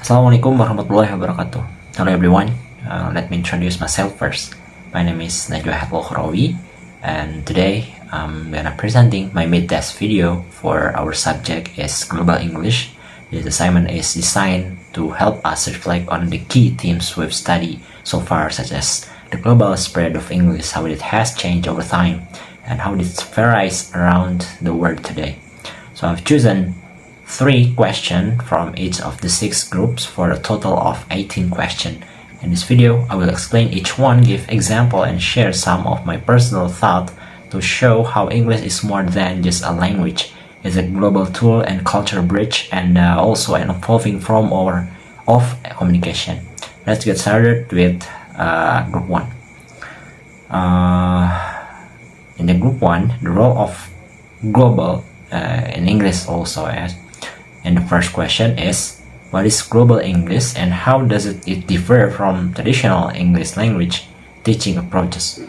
Assalamualaikum warahmatullahi wabarakatuh. Hello everyone. Let me introduce myself first. My name is Najwa Hayatul Ukhrowi, and today I'm gonna presenting my mid-test video for our subject is Global English. This assignment is designed to help us reflect on the key themes we've studied so far, such as the global spread of English, how it has changed over time, and how it varies around the world today. So I've chosen 3 questions from each of the 6 groups for a total of 18 questions. In this video, I will explain each one, give example, and share some of my personal thought to show how English is more than just a language. It's a global tool and culture bridge, and also an evolving form of communication. Let's get started with group 1. In the group 1, the role of global in English also as. And the first question is, what is global English and how does it differ from traditional English language teaching approaches?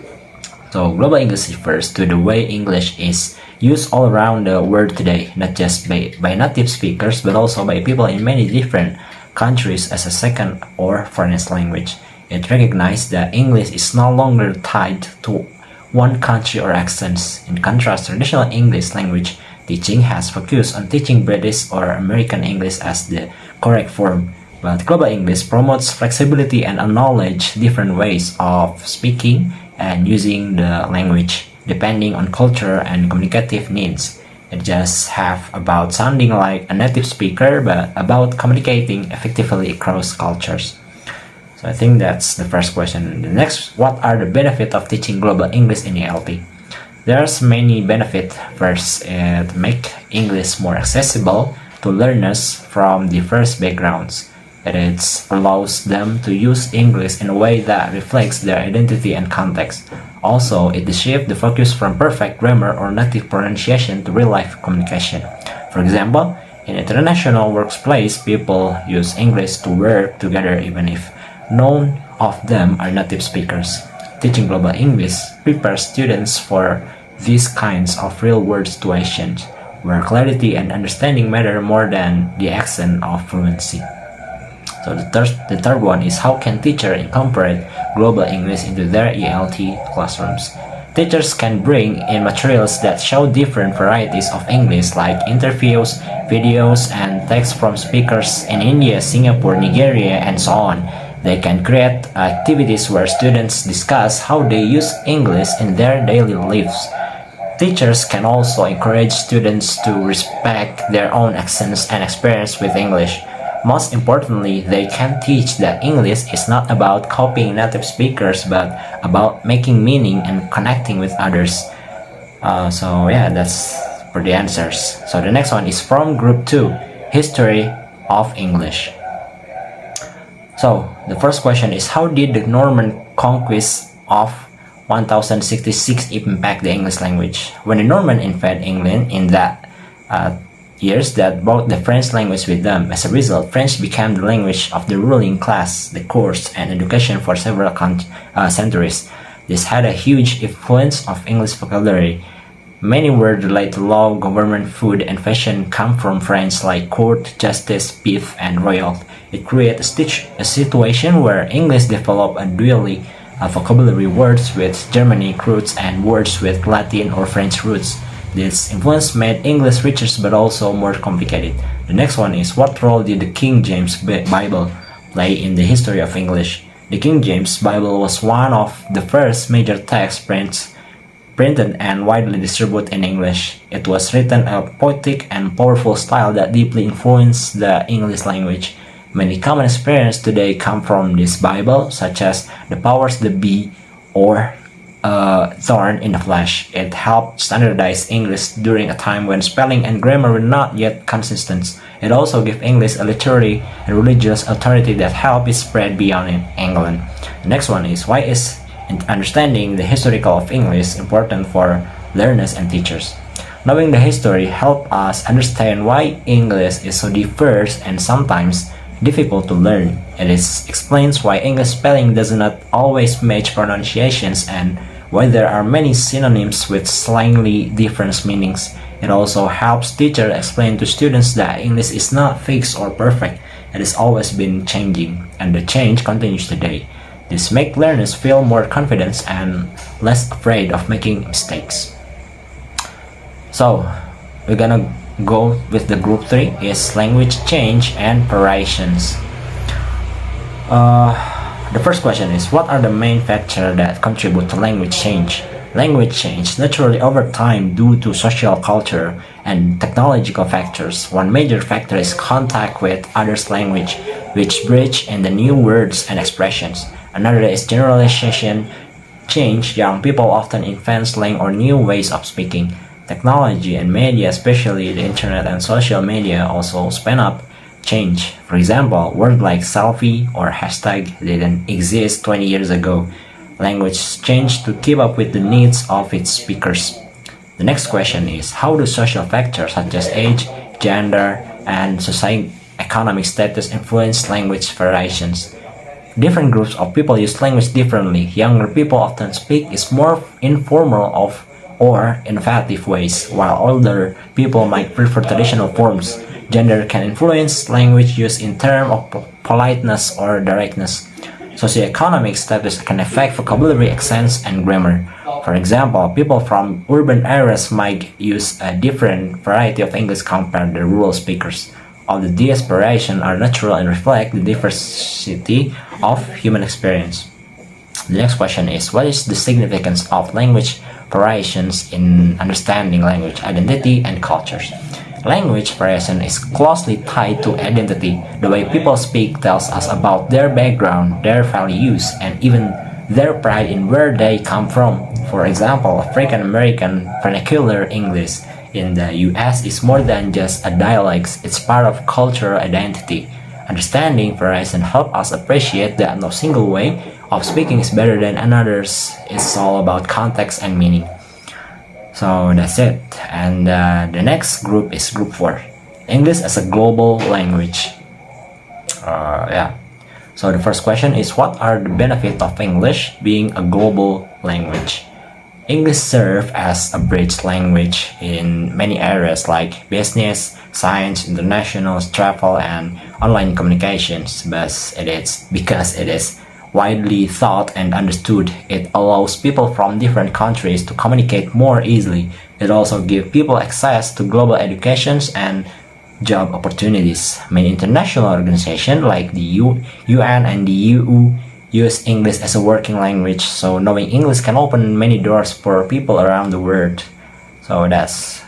So global English refers to the way English is used all around the world today, not just by native speakers but also by people in many different countries as a second or foreign language. It recognizes that English is no longer tied to one country or accents. In contrast, traditional English language teaching has focused on teaching British or American English as the correct form, but global English promotes flexibility and acknowledges different ways of speaking and using the language depending on culture and communicative needs. It just have about sounding like a native speaker but about communicating effectively across cultures. So I think that's the first question. The next, what are the benefits of teaching global English in ELT? There's many benefits. First, it makes English more accessible to learners from diverse backgrounds. It allows them to use English in a way that reflects their identity and context. Also, it shifts the focus from perfect grammar or native pronunciation to real-life communication. For example, in international workplace, people use English to work together even if none of them are native speakers. Teaching global English prepares students for these kinds of real-world situations, where clarity and understanding matter more than the accent of fluency. So the third one is, how can teachers incorporate global English into their ELT classrooms? Teachers can bring in materials that show different varieties of English, like interviews, videos, and text from speakers in India, Singapore, Nigeria, and so on. They can create activities where students discuss how they use English in their daily lives. Teachers can also encourage students to respect their own accents and experience with English. Most importantly, they can teach that English is not about copying native speakers but about making meaning and connecting with others. So yeah, that's for the answers. So the next one is from group 2, History of English. So the first question is, how did the Norman conquest of 1066 impact the English language? When the Normans invaded England in that years, that brought the French language with them. As a result, French became the language of the ruling class, the courts, and education for several centuries. This had a huge influence of English vocabulary. Many words related to law, government, food, and fashion come from French, like court, justice, beef, and royal. It created a situation where English developed a dually vocabulary, words with Germanic roots and words with Latin or French roots. This influence made English richer but also more complicated. The next one is, what role did the King James Bible play in the history of English? The King James Bible was one of the first major text printed and widely distributed in English. It was written in a poetic and powerful style that deeply influenced the English language. Many common experiences today come from this Bible, such as the powers that be or thorn in the flesh. It helped standardize English during a time when spelling and grammar were not yet consistent. It also gave English a literary and religious authority that helped it spread beyond England. The next one is, why is understanding the historical of English important for learners and teachers? Knowing the history helps us understand why English is so diverse and sometimes difficult to learn. It explains why English spelling does not always match pronunciations and why there are many synonyms with slightly different meanings. It also helps teachers explain to students that English is not fixed or perfect. It has always been changing, and the change continues today. This makes learners feel more confident and less afraid of making mistakes. So, we're gonna go with the group 3 is language change and variations. The first question is, what are the main factors that contribute to language change? Language change naturally over time due to social culture and technological factors. One major factor is contact with others' language, which bridge into new words and expressions. Another is generalization change. Young people often invent slang or new ways of speaking. Technology and media, especially the internet and social media, also span up change. For example, words like selfie or hashtag didn't exist 20 years ago. Language changed to keep up with the needs of its speakers. The next question is, how do social factors such as age, gender, and economic status influence language variations? Different groups of people use language differently. Younger people often speak in more informal or innovative ways, while older people might prefer traditional forms. Gender can influence language use in terms of politeness or directness. Socioeconomic status can affect vocabulary, accents, and grammar. For example, people from urban areas might use a different variety of English compared to rural speakers. All of these variations are natural and reflect the diversity of human experience. The next question is, what is the significance of language variations in understanding language, identity, and cultures? Language variation is closely tied to identity. The way people speak tells us about their background, their values, and even their pride in where they come from. For example, African American vernacular English in the US is more than just a dialect, it's part of cultural identity. Understanding variation helps us appreciate that no single way of speaking is better than another's. It's all about context and meaning. So that's it. And the next group is group 4, English as a global language. So the first question is, what are the benefits of English being a global language? English serves as a bridge language in many areas like business, science, international travel, and online communications. Because it is widely thought and understood, it allows people from different countries to communicate more easily. It also gives people access to global educations and job opportunities. Many international organizations like the UN and the EU use English as a working language, so knowing English can open many doors for people around the world. So that's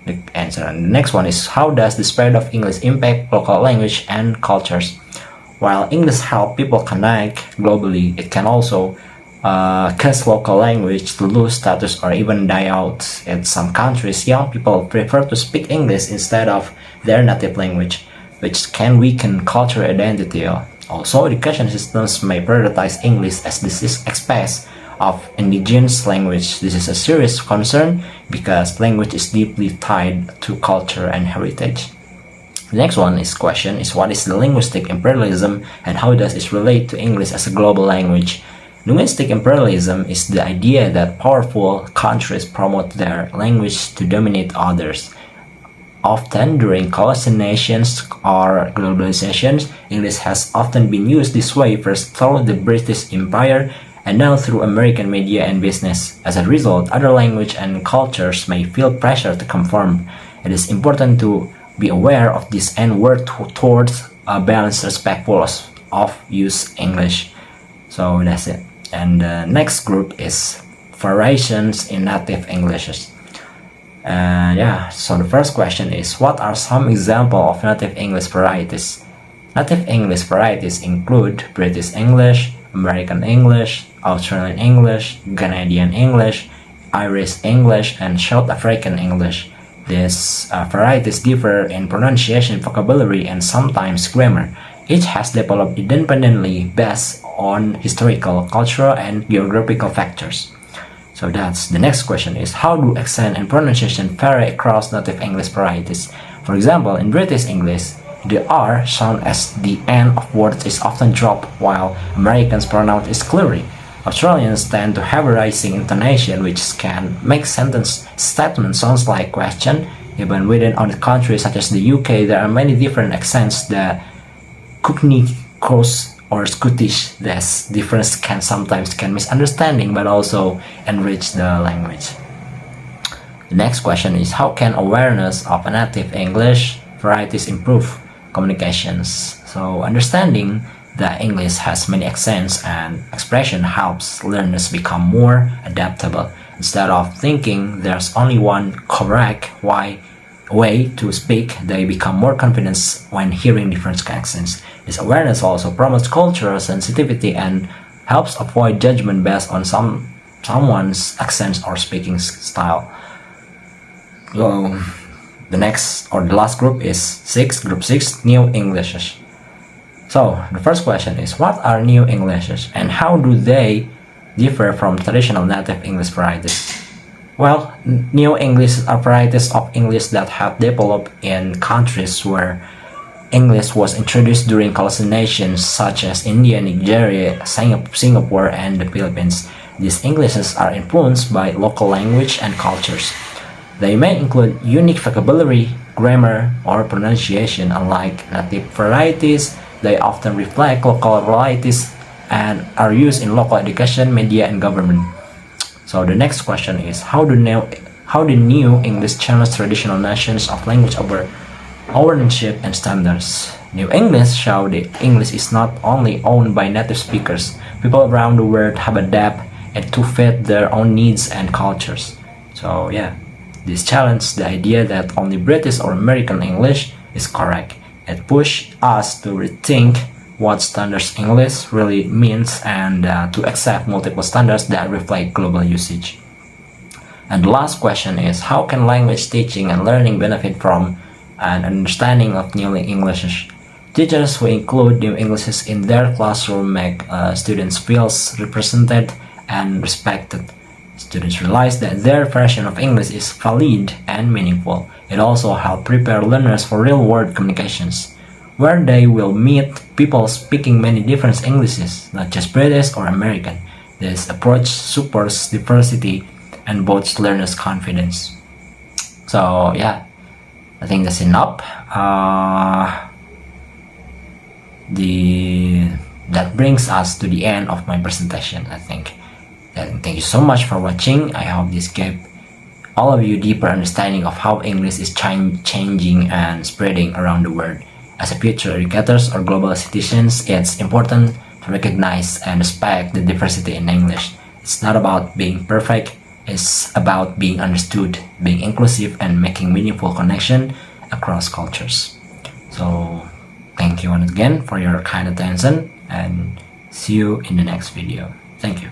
the answer. And the next one is, how does the spread of English impact local language and cultures? While English helps people connect globally, it can also cause local language to lose status or even die out. In some countries, young people prefer to speak English instead of their native language, which can weaken cultural identity. Also, education systems may prioritize English as this is expense of indigenous language. This is a serious concern because language is deeply tied to culture and heritage. The next question is, what is the linguistic imperialism and how does it relate to English as a global language? Linguistic imperialism is the idea that powerful countries promote their language to dominate others. Often during colonizations or globalizations, English has often been used this way, first through the British Empire and now through American media and business. As a result, other languages and cultures may feel pressure to conform. It is important to be aware of this and work towards a balanced, respectful of use English. So that's it. And the next group is variations in native Englishes. So the first question is, what are some examples of native English varieties? Native English varieties include British English, American English, Australian English, Canadian English, Irish English, and South African English. These varieties differ in pronunciation, vocabulary, and sometimes grammar. Each has developed independently based on historical, cultural, and geographical factors. So that's the next question is, how do accent and pronunciation vary across native English varieties? For example, in British English, the R sound as the end of words is often dropped, while Americans pronounce it clearly. Australians tend to have a rising intonation, which can make statements sound like question. Even within other countries such as the UK, there are many different accents that Coast or Scottish. This difference can sometimes misunderstanding, but also enrich the language. The next question is, how can awareness of a native English varieties improve communications? So understanding that English has many accents and expression helps learners become more adaptable. Instead of thinking there's only one correct way to speak, they become more confident when hearing different accents. This awareness also promotes cultural sensitivity and helps avoid judgment based on someone's accents or speaking style. So the next or the last group is group 6, New Englishes. So the first question is, what are New Englishes and how do they differ from traditional native English varieties? Well, New English are varieties of English that have developed in countries where English was introduced during colonizations such as India, Nigeria, Singapore, and the Philippines. These Englishes are influenced by local language and cultures. They may include unique vocabulary, grammar, or pronunciation. Unlike native varieties, they often reflect local realities and are used in local education, media, and government. So the next question is, how do New English challenge traditional notions of language over ownership and standards? New English show that English is not only owned by native speakers. People around the world have adapted it to fit their own needs and cultures. So yeah, this challenges the idea that only British or American English is correct. It pushed us to rethink what standards English really means and to accept multiple standards that reflect global usage. And the last question is, how can language teaching and learning benefit from an understanding of New Englishes? Teachers who include New Englishes in their classroom make students feel represented and respected. Students realize that their version of English is valid and meaningful. It also helps prepare learners for real-world communications, where they will meet people speaking many different Englishes, not just British or American. This approach supports diversity and boosts learners' confidence. So yeah, I think that's enough. That brings us to the end of my presentation, I think. And thank you so much for watching. I hope this gave all of you deeper understanding of how English is changing and spreading around the world. As a future educators or global citizens, it's important to recognize and respect the diversity in English. It's not about being perfect, it's about being understood, being inclusive, and making meaningful connection across cultures. So thank you once again for your kind attention and see you in the next video. Thank you.